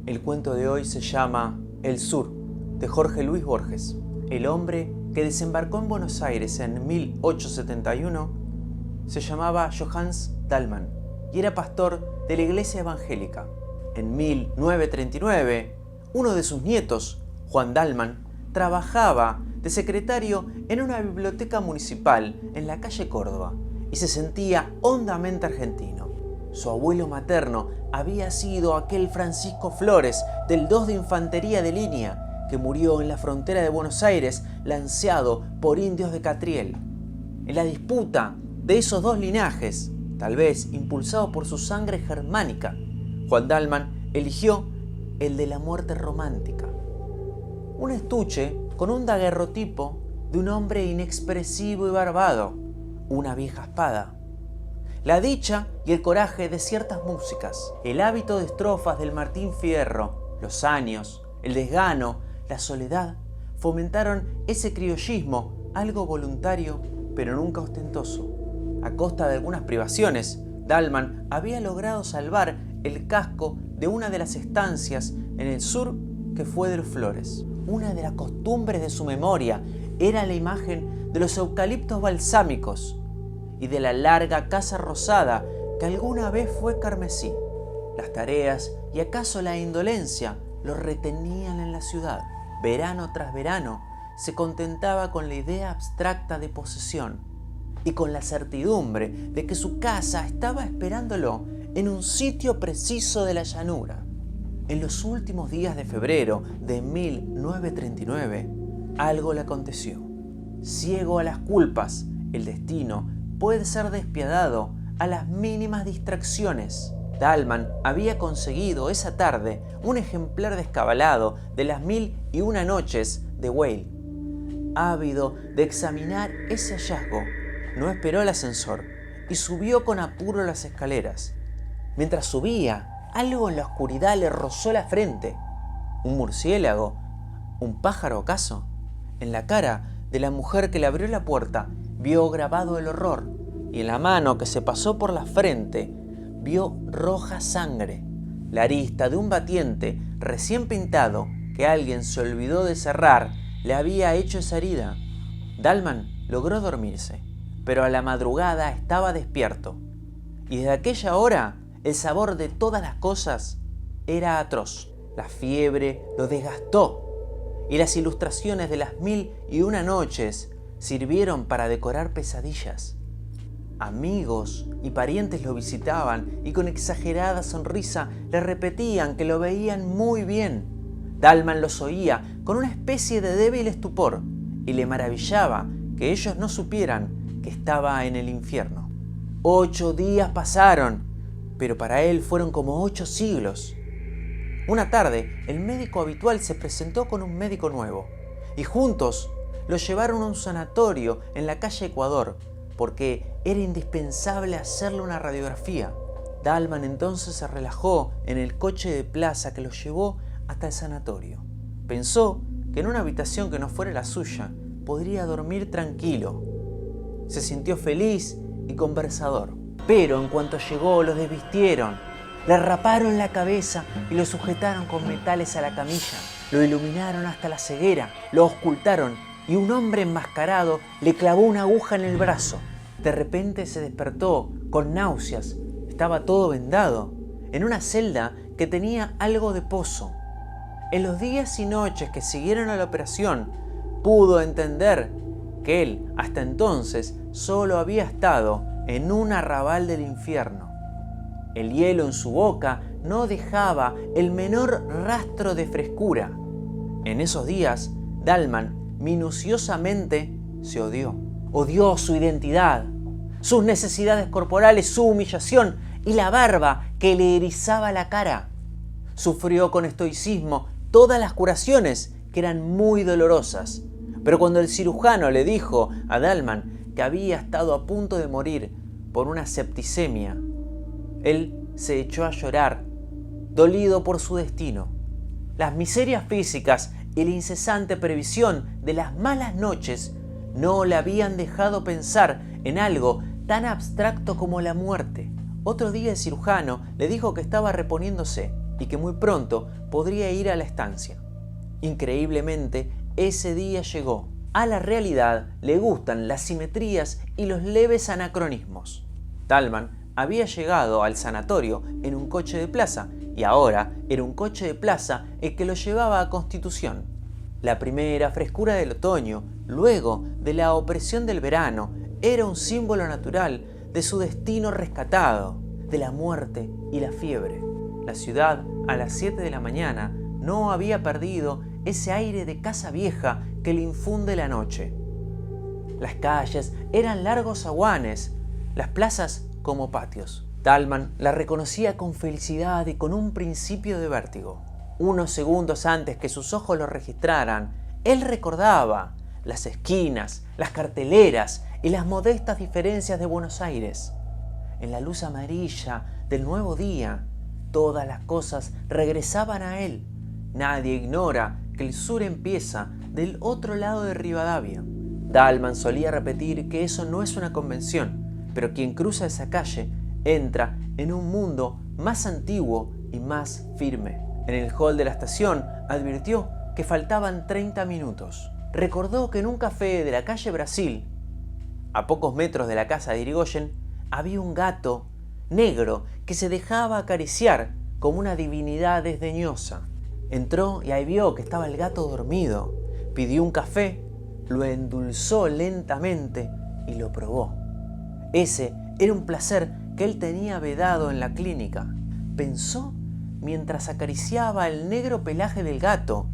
El cuento de hoy se llama El Sur, de Jorge Luis Borges. El hombre que desembarcó en Buenos Aires en 1871 se llamaba Johannes Dallmann y era pastor de la iglesia evangélica. En 1939, uno de sus nietos, Juan Dallmann, trabajaba de secretario en una biblioteca municipal en la calle Córdoba y se sentía hondamente argentino. Su abuelo materno había sido aquel Francisco Flores del 2 de Infantería de Línea que murió en la frontera de Buenos Aires lanceado por indios de Catriel. En la disputa de esos dos linajes, tal vez impulsado por su sangre germánica, Juan Dallmann eligió el de la muerte romántica. Un estuche con un daguerrotipo de un hombre inexpresivo y barbado, una vieja espada. La dicha y el coraje de ciertas músicas, el hábito de estrofas del Martín Fierro, los años, el desgano, la soledad, fomentaron ese criollismo, algo voluntario, pero nunca ostentoso. A costa de algunas privaciones, Dallmann había logrado salvar el casco de una de las estancias en el sur que fue de los Flores. Una de las costumbres de su memoria era la imagen de los eucaliptos balsámicos y de la larga casa rosada que alguna vez fue carmesí. Las tareas y acaso la indolencia lo retenían en la ciudad. Verano tras verano se contentaba con la idea abstracta de posesión y con la certidumbre de que su casa estaba esperándolo en un sitio preciso de la llanura. En los últimos días de febrero de 1939, algo le aconteció. Ciego a las culpas, el destino puede ser despiadado a las mínimas distracciones. Dallmann había conseguido esa tarde un ejemplar descabalado de las 1001 noches de Weil. Ávido de examinar ese hallazgo, no esperó el ascensor y subió con apuro las escaleras. Mientras subía, algo en la oscuridad le rozó la frente. ¿Un murciélago? ¿Un pájaro acaso? En la cara de la mujer que le abrió la puerta vio grabado el horror y en la mano que se pasó por la frente vio roja sangre, la arista de un batiente recién pintado que alguien se olvidó de cerrar le había hecho esa herida. Dallmann logró dormirse, pero a la madrugada estaba despierto y desde aquella hora el sabor de todas las cosas era atroz. La fiebre lo desgastó y las ilustraciones de las 1001 noches sirvieron para decorar pesadillas. Amigos y parientes lo visitaban y con exagerada sonrisa le repetían que lo veían muy bien. Dallmann los oía con una especie de débil estupor y le maravillaba que ellos no supieran que estaba en el infierno. 8 días pasaron, pero para él fueron como 8 siglos. Una tarde, el médico habitual se presentó con un médico nuevo y juntos lo llevaron a un sanatorio en la calle Ecuador porque era indispensable hacerle una radiografía. Dallmann entonces se relajó en el coche de plaza que lo llevó hasta el sanatorio. Pensó que en una habitación que no fuera la suya podría dormir tranquilo. Se sintió feliz y conversador. Pero en cuanto llegó los desvistieron, le raparon la cabeza y lo sujetaron con metales a la camilla. Lo iluminaron hasta la ceguera, lo auscultaron y un hombre enmascarado le clavó una aguja en el brazo. De repente se despertó con náuseas. Estaba todo vendado, en una celda que tenía algo de pozo. En los días y noches que siguieron a la operación, pudo entender que él, hasta entonces, solo había estado en un arrabal del infierno. El hielo en su boca no dejaba el menor rastro de frescura. En esos días, Dallmann minuciosamente se odió. Odió su identidad, sus necesidades corporales, su humillación y la barba que le erizaba la cara. Sufrió con estoicismo todas las curaciones que eran muy dolorosas. Pero cuando el cirujano le dijo a Dallmann que había estado a punto de morir por una septicemia, él se echó a llorar, dolido por su destino. Las miserias físicas y la incesante previsión de las malas noches no le habían dejado pensar en algo tan abstracto como la muerte. Otro día el cirujano le dijo que estaba reponiéndose y que muy pronto podría ir a la estancia. Increíblemente, ese día llegó. A la realidad le gustan las simetrías y los leves anacronismos. Dalman había llegado al sanatorio en un coche de plaza y ahora era un coche de plaza el que lo llevaba a Constitución. La primera frescura del otoño, luego de la opresión del verano, era un símbolo natural de su destino rescatado, de la muerte y la fiebre. La ciudad, a las 7 de la mañana, no había perdido ese aire de casa vieja que le infunde la noche. Las calles eran largos zaguanes, las plazas como patios. Dalman la reconocía con felicidad y con un principio de vértigo. Unos segundos antes que sus ojos lo registraran, él recordaba las esquinas, las carteleras y las modestas diferencias de Buenos Aires. En la luz amarilla del nuevo día, todas las cosas regresaban a él. Nadie ignora que el sur empieza del otro lado de Rivadavia. Dalman solía repetir que eso no es una convención, pero quien cruza esa calle entra en un mundo más antiguo y más firme. En el hall de la estación advirtió que faltaban 30 minutos. Recordó que en un café de la calle Brasil, a pocos metros de la casa de Irigoyen, había un gato negro que se dejaba acariciar como una divinidad desdeñosa. Entró y ahí vio que estaba el gato dormido. Pidió un café, lo endulzó lentamente y lo probó. Ese era un placer que él tenía vedado en la clínica. Pensó mientras acariciaba el negro pelaje del gato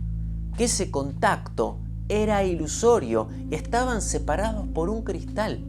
que ese contacto era ilusorio y estaban separados por un cristal,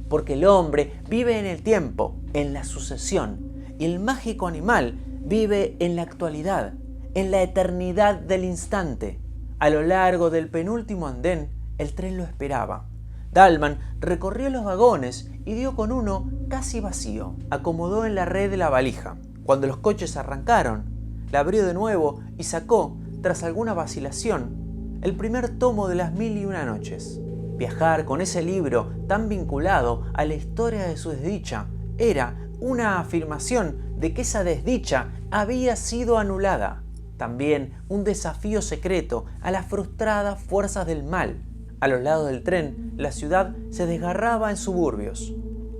porque el hombre vive en el tiempo, en la sucesión, y el mágico animal vive en la actualidad, en la eternidad del instante. A lo largo del penúltimo andén, el tren lo esperaba. Dalman recorrió los vagones y dio con uno casi vacío. Acomodó en la red de la valija. Cuando los coches arrancaron, la abrió de nuevo y sacó, tras alguna vacilación, el primer tomo de las 1001 noches. Viajar con ese libro tan vinculado a la historia de su desdicha era una afirmación de que esa desdicha había sido anulada. También un desafío secreto a las frustradas fuerzas del mal. A los lados del tren, la ciudad se desgarraba en suburbios.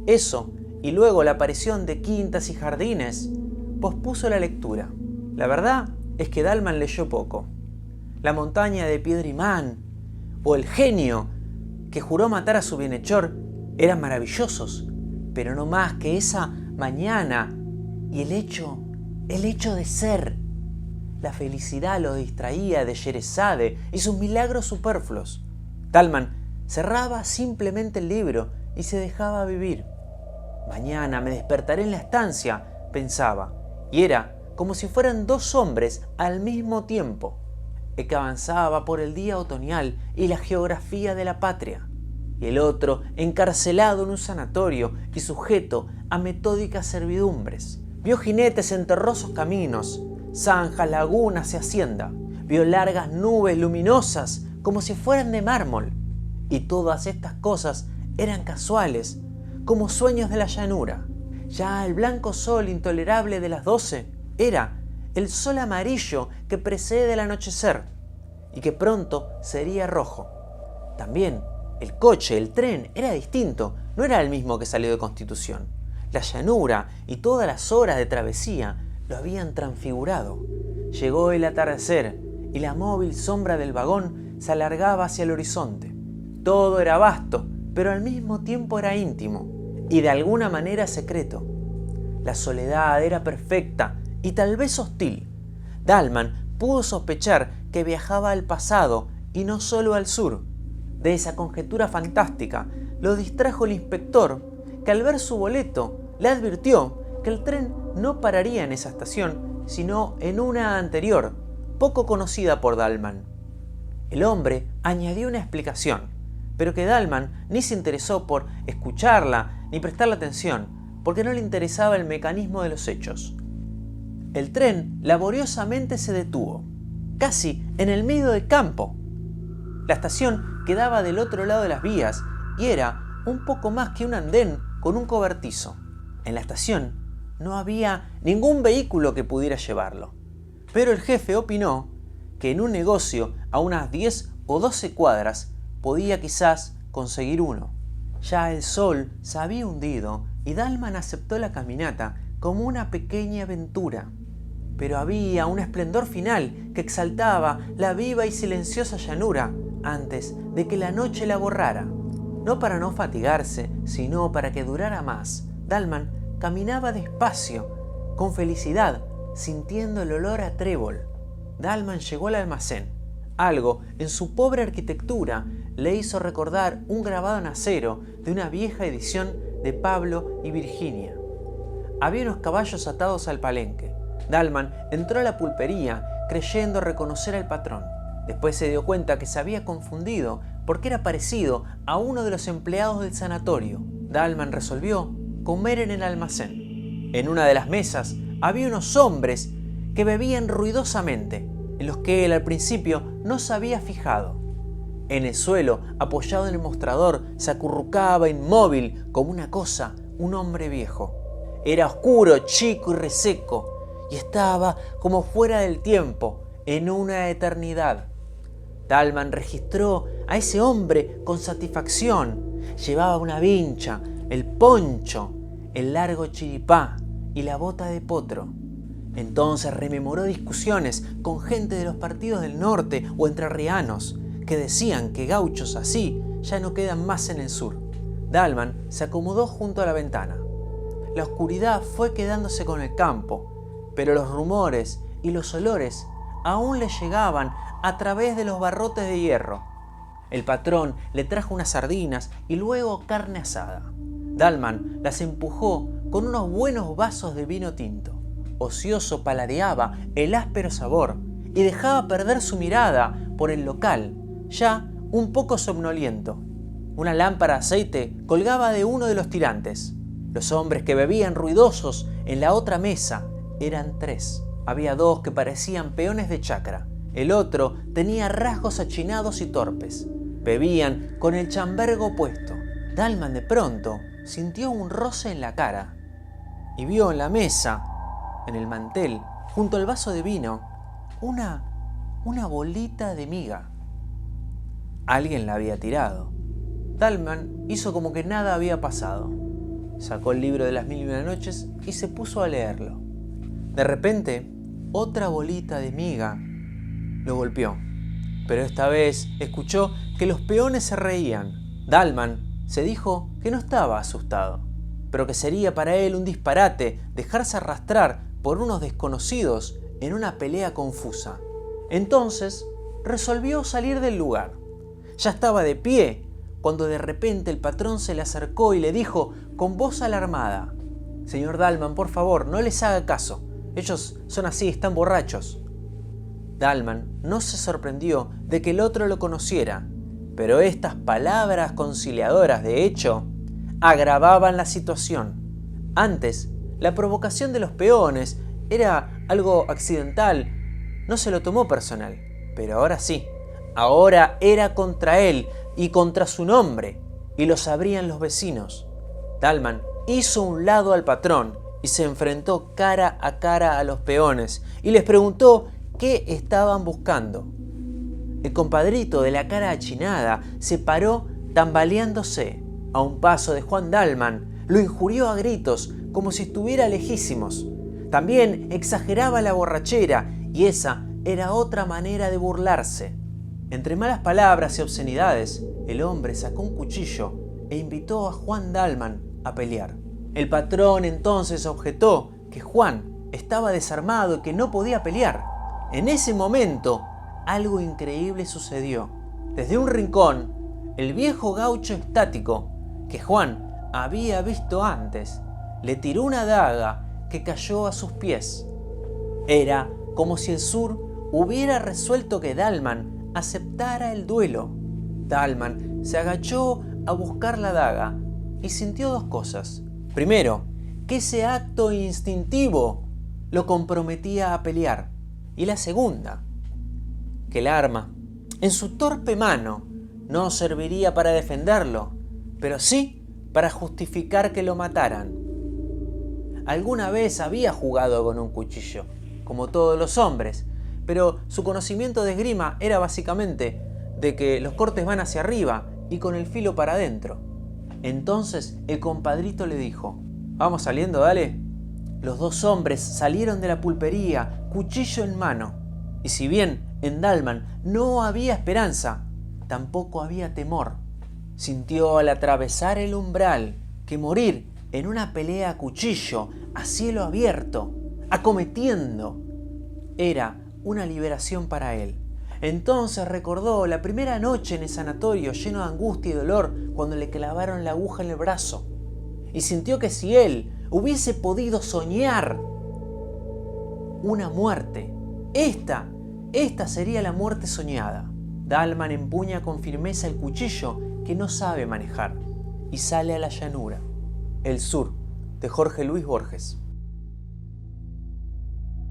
Eso, y luego la aparición de quintas y jardines, pospuso la lectura. La verdad es que Dalman leyó poco. La montaña de piedra imán o el genio que juró matar a su bienhechor eran maravillosos, pero no más que esa mañana y el hecho de ser. La felicidad lo distraía de Sherezade y sus milagros superfluos. Dalman cerraba simplemente el libro y se dejaba vivir. Mañana me despertaré en la estancia, pensaba, y era como si fueran dos hombres al mismo tiempo, el que avanzaba por el día otoñal y la geografía de la patria, y el otro encarcelado en un sanatorio y sujeto a metódicas servidumbres. Vio jinetes en terrosos caminos, zanjas, lagunas y hacienda. Vio largas nubes luminosas como si fueran de mármol. Y todas estas cosas eran casuales, como sueños de la llanura. Ya el blanco sol intolerable de las 12 era el sol amarillo que precede el anochecer y que pronto sería rojo. También el coche, el tren, era distinto, no era el mismo que salió de Constitución. La llanura y todas las horas de travesía lo habían transfigurado. Llegó el atardecer y la móvil sombra del vagón se alargaba hacia el horizonte. Todo era vasto, pero al mismo tiempo era íntimo y de alguna manera secreto. La soledad era perfecta y tal vez hostil. Dalman pudo sospechar que viajaba al pasado y no solo al sur. De esa conjetura fantástica lo distrajo el inspector, que al ver su boleto le advirtió que el tren no pararía en esa estación, sino en una anterior, poco conocida por Dalman. El hombre añadió una explicación, pero que Dalman ni se interesó por escucharla ni prestarle atención, porque no le interesaba el mecanismo de los hechos. El tren laboriosamente se detuvo, casi en el medio del campo. La estación quedaba del otro lado de las vías y era un poco más que un andén con un cobertizo. En la estación no había ningún vehículo que pudiera llevarlo. Pero el jefe opinó que en un negocio a unas 10 o 12 cuadras podía quizás conseguir uno. Ya el sol se había hundido y Dalman aceptó la caminata como una pequeña aventura. Pero había un esplendor final que exaltaba la viva y silenciosa llanura antes de que la noche la borrara. No para no fatigarse, sino para que durara más, Dalman caminaba despacio, con felicidad, sintiendo el olor a trébol. Dalman llegó al almacén. Algo en su pobre arquitectura le hizo recordar un grabado en acero de una vieja edición de Pablo y Virginia. Había unos caballos atados al palenque. Dalman entró a la pulpería creyendo reconocer al patrón. Después se dio cuenta que se había confundido porque era parecido a uno de los empleados del sanatorio. Dalman resolvió comer en el almacén. En una de las mesas había unos hombres que bebían ruidosamente, en los que él al principio no se había fijado. En el suelo, apoyado en el mostrador, se acurrucaba inmóvil como una cosa un hombre viejo. Era oscuro, chico y reseco, y estaba como fuera del tiempo, en una eternidad. Dalman registró a ese hombre con satisfacción. Llevaba una vincha, el poncho, el largo chiripá y la bota de potro. Entonces rememoró discusiones con gente de los partidos del norte o entrerrianos que decían que gauchos así ya no quedan más en el sur. Dalman se acomodó junto a la ventana. La oscuridad fue quedándose con el campo, pero los rumores y los olores aún le llegaban a través de los barrotes de hierro. El patrón le trajo unas sardinas y luego carne asada. Dalman las empujó con unos buenos vasos de vino tinto. Ocioso paladeaba el áspero sabor y dejaba perder su mirada por el local, ya un poco somnoliento. Una lámpara de aceite colgaba de uno de los tirantes. Los hombres que bebían ruidosos en la otra mesa eran 3. Había 2 que parecían peones de chacra. El otro tenía rasgos achinados y torpes. Bebían con el chambergo puesto. Dalman de pronto sintió un roce en la cara y vio en la mesa, en el mantel, junto al vaso de vino, una bolita de miga. Alguien la había tirado. Dalman hizo como que nada había pasado. Sacó el libro de las 1001 noches y se puso a leerlo. De repente, otra bolita de miga lo golpeó, pero esta vez escuchó que los peones se reían. Dalman se dijo que no estaba asustado, pero que sería para él un disparate dejarse arrastrar por unos desconocidos en una pelea confusa. Entonces resolvió salir del lugar. Ya estaba de pie cuando de repente el patrón se le acercó y le dijo con voz alarmada: «Señor Dalman, por favor, no les haga caso. Ellos son así, están borrachos». Dalman no se sorprendió de que el otro lo conociera, pero estas palabras conciliadoras, de hecho, agravaban la situación. Antes, la provocación de los peones era algo accidental, no se lo tomó personal, pero ahora sí, ahora era contra él y contra su nombre, y lo sabrían los vecinos. Dalman hizo un lado al patrón y se enfrentó cara a los peones y les preguntó qué estaban buscando. El compadrito de la cara achinada se paró tambaleándose. A un paso de Juan Dalman, lo injurió a gritos como si estuviera lejísimos. También exageraba la borrachera y esa era otra manera de burlarse. Entre malas palabras y obscenidades, el hombre sacó un cuchillo e invitó a Juan Dalman a pelear. El patrón entonces objetó que Juan estaba desarmado y que no podía pelear. En ese momento, algo increíble sucedió. Desde un rincón, el viejo gaucho estático, que Juan había visto antes, le tiró una daga que cayó a sus pies. Era como si el sur hubiera resuelto que Dalman aceptara el duelo. Dalman se agachó a buscar la daga y sintió 2 cosas. Primero, que ese acto instintivo lo comprometía a pelear. Y la segunda, que el arma, en su torpe mano, no serviría para defenderlo, pero sí para justificar que lo mataran. Alguna vez había jugado con un cuchillo, como todos los hombres, pero su conocimiento de esgrima era básicamente de que los cortes van hacia arriba y con el filo para adentro. Entonces el compadrito le dijo: «Vamos saliendo, dale». Los dos hombres salieron de la pulpería, cuchillo en mano. Y si bien en Dalman no había esperanza, tampoco había temor. Sintió al atravesar el umbral que morir en una pelea a cuchillo, a cielo abierto, acometiendo, era una liberación para él. Entonces recordó la primera noche en el sanatorio lleno de angustia y dolor cuando le clavaron la aguja en el brazo. Y sintió que si él hubiese podido soñar una muerte, esta sería la muerte soñada. Dalman empuña con firmeza el cuchillo que no sabe manejar y sale a la llanura. El sur, de Jorge Luis Borges.